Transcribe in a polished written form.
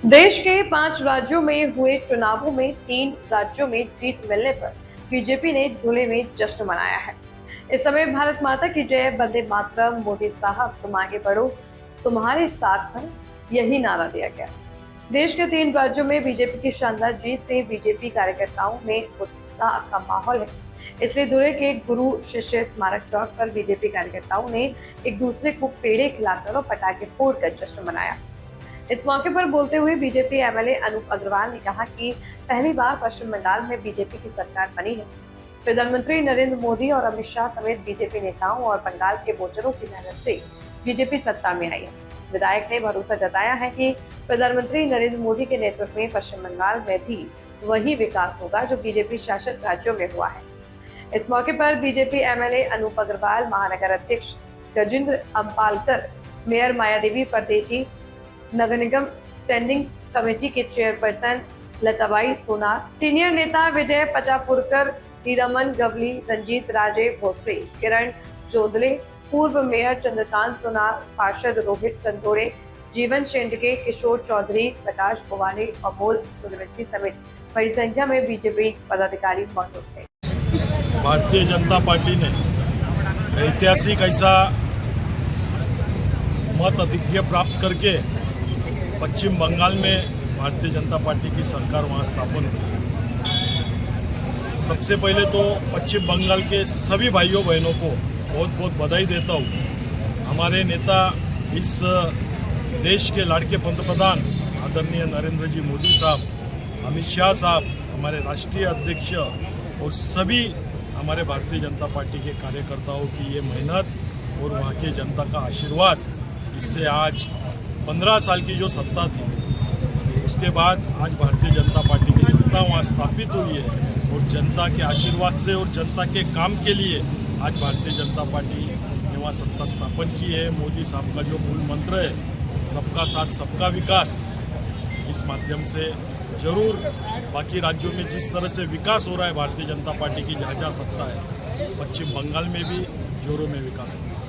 देश के 5 राज्यों में हुए चुनावों में 3 राज्यों में जीत मिलने पर बीजेपी ने धुले में जश्न मनाया है। इस समय भारत माता की जय, वंदे मातरम, मोदी साहब तुम आगे बढ़ो, तुम्हारे साथ पर यही नारा दिया गया। देश के 3 राज्यों में बीजेपी की शानदार जीत से बीजेपी कार्यकर्ताओं में उत्साह का माहौल है। इसलिए धुले के गुरु शिष्य स्मारक चौक पर बीजेपी कार्यकर्ताओं ने एक दूसरे को पेड़े खिलाकर और पटाखे फोड़कर जश्न मनाया। इस मौके पर बोलते हुए बीजेपी एमएलए अनूप अग्रवाल ने कहा कि पहली बार पश्चिम बंगाल में बीजेपी की सरकार बनी है। प्रधानमंत्री नरेंद्र मोदी और अमित शाह समेत बीजेपी नेताओं और बंगाल के वोटरों की मेहनत से बीजेपी सत्ता में आई है। विधायक ने भरोसा जताया है कि प्रधानमंत्री नरेंद्र मोदी के नेतृत्व में पश्चिम बंगाल में भी वही विकास होगा जो बीजेपी शासित राज्यों में हुआ है। इस मौके पर बीजेपी एमएलए अनूप अग्रवाल, महानगर अध्यक्ष गजेंद्र अम्पालकर, मेयर मायादेवी, परदेशी नगर निगम स्टैंडिंग कमेटी के चेयरपर्सन लताबाई सोनार, सीनियर नेता विजय पचापुरकर, हीरामन गवली, रंजीत राजे भोसले, किरण जोदले, पूर्व मेयर चंद्रकांत सोनार, पार्षद रोहित चंदोड़े, जीवन शेंडके, किशोर चौधरी, प्रकाश गोवाले, अमोल सूर्यवंशी समेत बड़ी संख्या में बीजेपी पदाधिकारी मौजूद थे। भारतीय जनता पार्टी ने ऐतिहासिक ऐसा मत अधिक्य प्राप्त करके पश्चिम बंगाल में भारतीय जनता पार्टी की सरकार वहाँ स्थापन हुई। सबसे पहले तो पश्चिम बंगाल के सभी भाइयों बहनों को बहुत बहुत बधाई देता हूँ। हमारे नेता, इस देश के लाड़के पंतप्रधान आदरणीय नरेंद्र जी मोदी साहब, अमित शाह साहब, हमारे राष्ट्रीय अध्यक्ष और सभी हमारे भारतीय जनता पार्टी के कार्यकर्ताओं की ये मेहनत और वहाँ के जनता का आशीर्वाद, इससे आज 15 साल की जो सत्ता थी उसके बाद आज भारतीय जनता पार्टी की सत्ता वहाँ स्थापित हुई है और जनता के आशीर्वाद से और जनता के काम के लिए आज भारतीय जनता पार्टी ने वहाँ सत्ता स्थापन की है। मोदी साहब का जो मूल मंत्र है, सबका साथ सबका विकास, इस माध्यम से जरूर बाकी राज्यों में जिस तरह से विकास हो रहा है भारतीय जनता पार्टी की जहाँ जहाँ सत्ता है, पश्चिम बंगाल में भी जोरों में विकास हो रहा है।